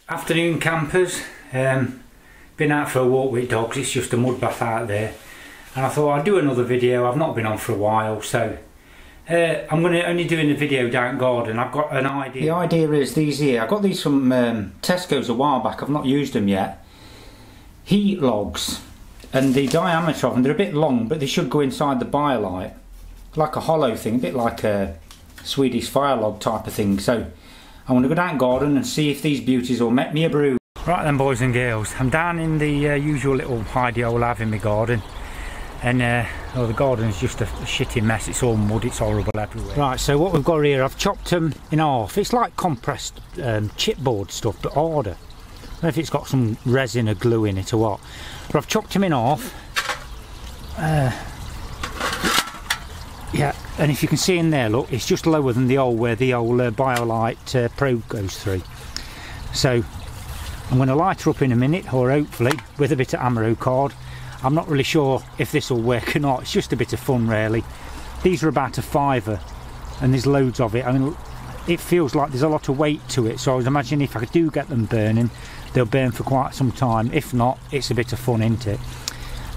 Afternoon campers, been out for a walk with dogs. It's just a mud bath out there, and I thought I'd do another video. I've not been on for a while, so I'm going to only doing a video down garden. I've got an idea. The idea is these here. I got these from Tesco's a while back. I've not used them yet. Heat logs, and the diameter of them, they're a bit long, but they should go inside the biolite, like a hollow thing, a bit like a Swedish fire log type of thing. So I want to go down garden and see if these beauties will make me a brew. Right then, boys and girls, I'm down in the usual little hidey hole I have in my garden, and the garden's just a shitty mess. It's all mud, it's horrible everywhere. Right, so what we've got here, I've chopped them in half. It's like compressed chipboard stuff, but harder. I don't know if it's got some resin or glue in it or what, but I've chopped them in half. Yeah, and if you can see in there, look, it's just lower than the old where the old biolite Pro goes through. So I'm going to light her up in a minute, or hopefully with a bit of ammo card. I'm not really sure if this will work or not. It's just a bit of fun really. These are about a £5, and there's loads of it. I mean, it feels like there's a lot of weight to it, so I was imagining if I do get them burning, they'll burn for quite some time. If not, it's a bit of fun, isn't it?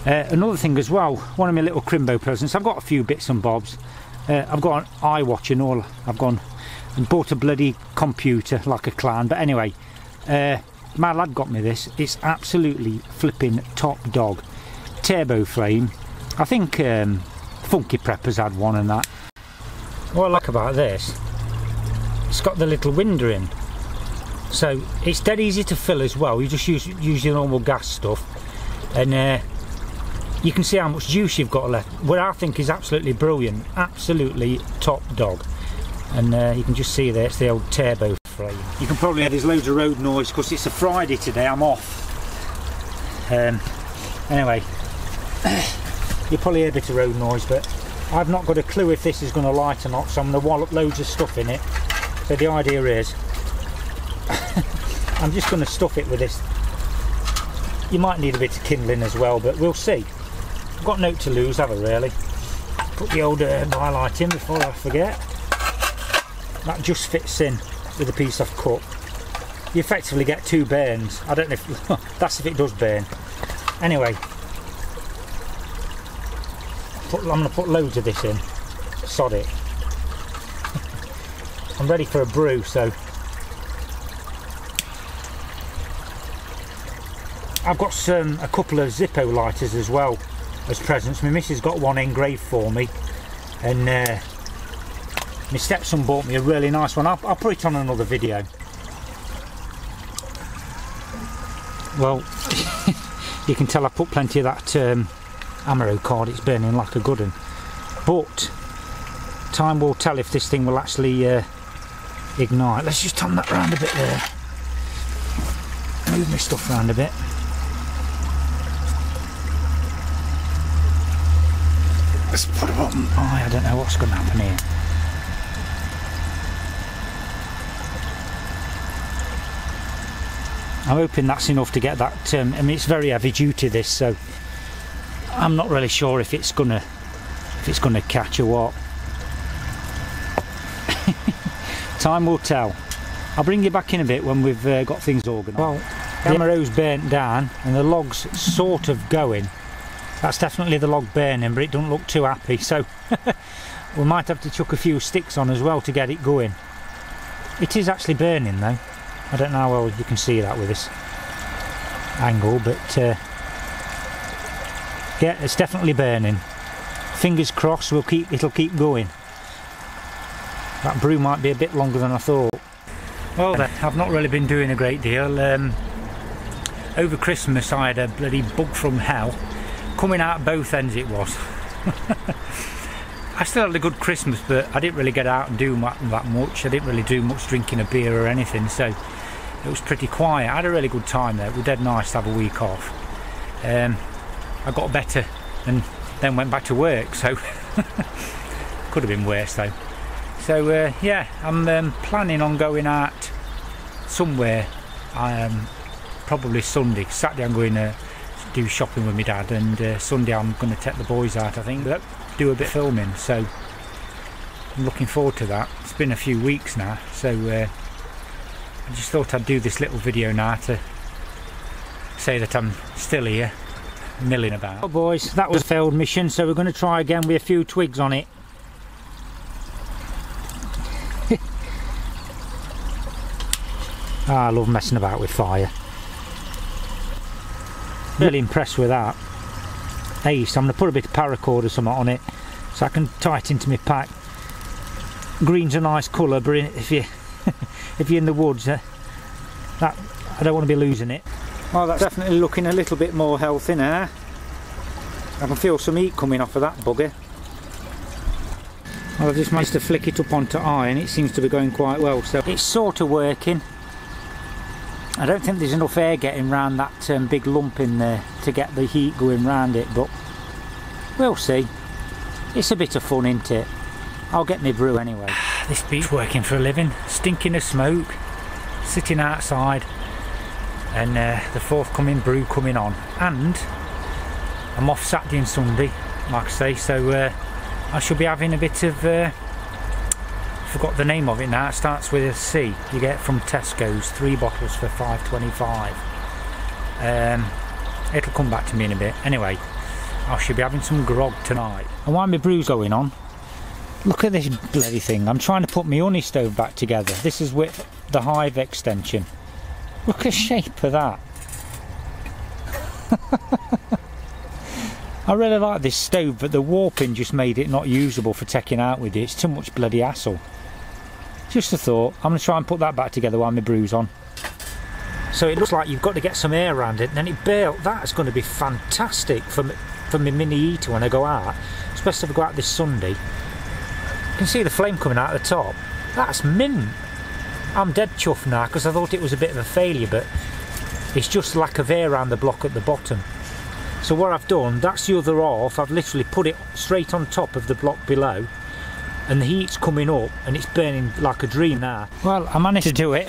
Another thing as well, one of my little Crimbo presents, I've got a few bits and bobs. I've got an iWatch and all. I've gone and bought a bloody computer like a clown, but anyway, my lad got me this. It's absolutely flipping top dog. Turbo flame. I think Funky Preppers had one and that. What I like about this, it's got the little window in, so it's dead easy to fill as well. You just use your normal gas stuff, and you can see how much juice you've got left. What I think is absolutely brilliant, absolutely top dog. And you can just see there, it's the old turbo flame. You can probably hear there's loads of road noise because it's a Friday today, I'm off. Anyway, you'll probably hear a bit of road noise, but I've not got a clue if this is going to light or not, so I'm going to wallop loads of stuff in it. So the idea is, I'm just going to stuff it with this. You might need a bit of kindling as well, but we'll see. I've got no to lose, have I really? Put the old biolite in before I forget. That just fits in with a piece of cut. You effectively get 2 burns. I don't know if that's if it does burn. Anyway, I'm going to put loads of this in. Sod it. I'm ready for a brew, so I've got a couple of Zippo lighters as well as presents. My missus got one engraved for me, and my stepson bought me a really nice one. I'll put it on another video. Well, you can tell I put plenty of that ammo card. It's burning like a good one, but time will tell if this thing will actually ignite. Let's just turn that round a bit there. Move my stuff around a bit. Let's put it on. Oh, I don't know what's going to happen here. I'm hoping that's enough to get that. I mean, it's very heavy duty this, so I'm not really sure if it's gonna catch or what. Time will tell. I'll bring you back in a bit when we've got things organised. Well, the ammo's burnt down and the log's sort of going. That's definitely the log burning, but it doesn't look too happy, so we might have to chuck a few sticks on as well to get it going. It is actually burning though. I don't know how well you can see that with this angle, but yeah, it's definitely burning. Fingers crossed, it'll keep going. That brew might be a bit longer than I thought. Well then, I've not really been doing a great deal. Over Christmas I had a bloody bug from hell. Coming out both ends it was. I still had a good Christmas, but I didn't really get out and do that much. I didn't really do much drinking a beer or anything, so it was pretty quiet. I had a really good time there. It was dead nice to have a week off. I got better and then went back to work, so could have been worse though. So yeah, I'm planning on going out somewhere, probably Sunday. Saturday I'm going to do shopping with my dad, and Sunday I'm going to take the boys out, I think, do a bit of filming, so I'm looking forward to that. It's been a few weeks now, so I just thought I'd do this little video now to say that I'm still here, milling about. Oh boys, that was a failed mission, so we're going to try again with a few twigs on it. I love messing about with fire. Really impressed with that. Hey, so I'm going to put a bit of paracord or something on it so I can tie it into my pack. Green's a nice colour, but if you if you're in the woods, that I don't want to be losing it. Well, that's definitely looking a little bit more healthy now. I can feel some heat coming off of that bugger. Well, I've just managed to flick it up onto iron. It seems to be going quite well, so it's sort of working. I don't think there's enough air getting round that big lump in there to get the heat going round it, but we'll see. It's a bit of fun, isn't it? I'll get my brew anyway. This beat's working for a living, stinking of smoke, sitting outside, and the forthcoming brew coming on. And I'm off Saturday and Sunday, like I say, so I shall be having a bit of forgot the name of it now. It starts with a C. You get from Tesco's 3 bottles for £5.25. It'll come back to me in a bit. Anyway, I should be having some grog tonight. And while my brew's going on, look at this bloody thing. I'm trying to put my honey stove back together. This is with the hive extension. Look at the shape of that. I really like this stove, but the warping just made it not usable for taking out with it. It's too much bloody hassle. Just a thought. I'm going to try and put that back together while my brew's on. So it looks like you've got to get some air around it, and then it bails. That's going to be fantastic for my mini heater when I go out, especially if I go out this Sunday. You can see the flame coming out of the top. That's mint. I'm dead chuffed now because I thought it was a bit of a failure, but it's just lack of air around the block at the bottom. So what I've done, that's the other half. I've literally put it straight on top of the block below, and the heat's coming up and it's burning like a dream now. Well, I managed to do it.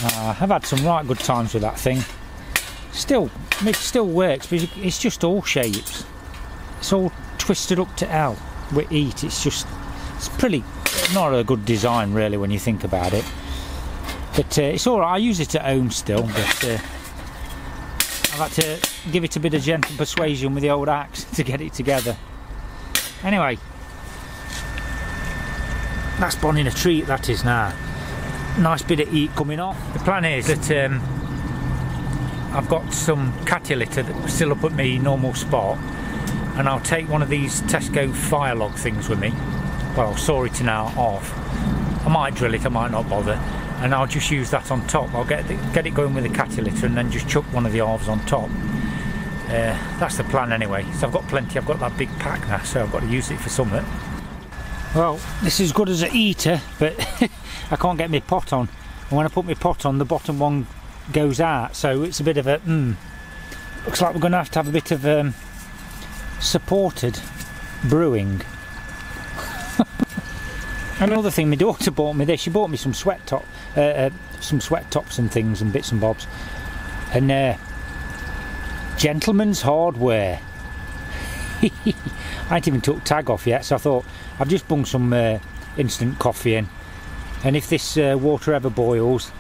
I've had some right good times with that thing. It still works, but it's just all shapes. It's all twisted up to L with heat. It's pretty not a good design really when you think about it. But it's alright. I use it at home still, but I've had to give it a bit of gentle persuasion with the old axe to get it together. Anyway, that's bonning a treat, that is now. Nice bit of heat coming off. The plan is that I've got some catty litter that's still up at my normal spot, and I'll take one of these Tesco fire log things with me. Well, I'll saw it now off. I might drill it, I might not bother, and I'll just use that on top. I'll get it going with the catty litter and then just chuck one of the halves on top. That's the plan anyway. So I've got plenty. I've got that big pack now, so I've got to use it for something. Well, this is good as a heater, but I can't get my pot on. And when I put my pot on, the bottom one goes out, so it's a bit of a looks like we're going to have a bit of supported brewing. Another thing, my daughter bought me this. She bought me some sweat tops and things and bits and bobs, and gentleman's hardware. I ain't even took tag off yet, so I thought I've just bung some instant coffee in, and if this water ever boils,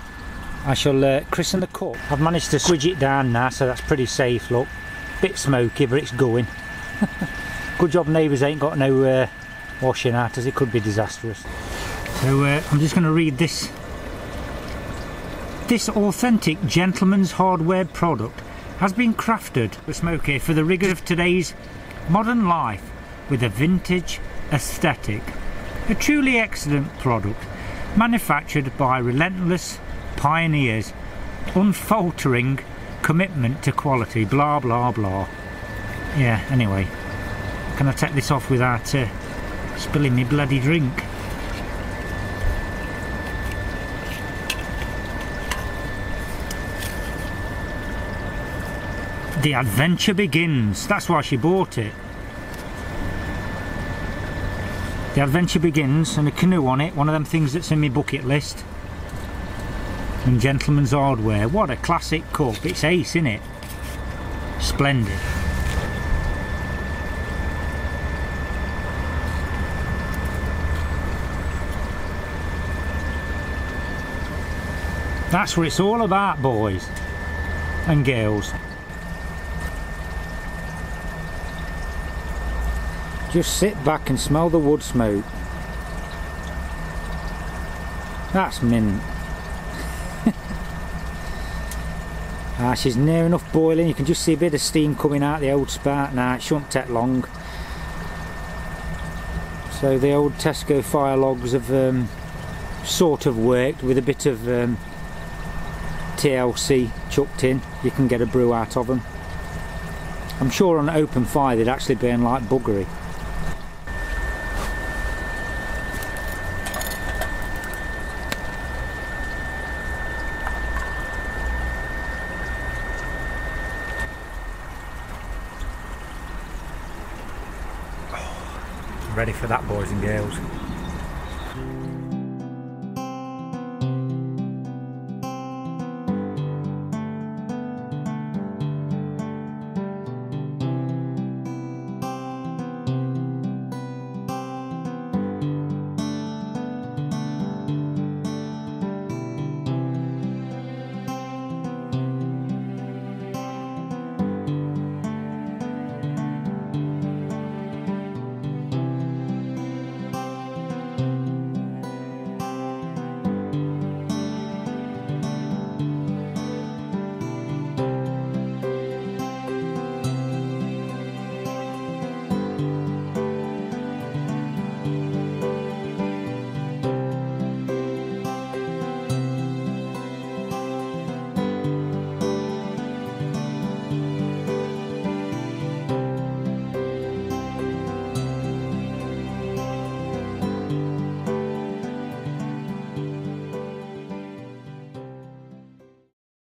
I shall christen the cup. I've managed to squidge it down now, so that's pretty safe. Look, bit smoky, but it's going. Good job neighbours ain't got no washing out, as it could be disastrous. So I'm just going to read this. This authentic gentleman's hardware product has been crafted with smoky for the rigours of today's modern life with a vintage aesthetic. A truly excellent product, manufactured by relentless pioneers, unfaltering commitment to quality, blah blah blah. Yeah, anyway, can I take this off without spilling me bloody drink? The adventure begins. That's why she bought it. The adventure begins, and a canoe on it, one of them things that's in my bucket list. And gentleman's hardware. What a classic cup. It's ace, isn't it? Splendid. That's what it's all about, boys and girls. Just sit back and smell the wood smoke. That's mint. She's near enough boiling. You can just see a bit of steam coming out the old spout now. It shouldn't take long. So the old Tesco fire logs have sort of worked with a bit of TLC chucked in. You can get a brew out of them. I'm sure on open fire they'd actually burn like buggery. Ready for that, boys and girls.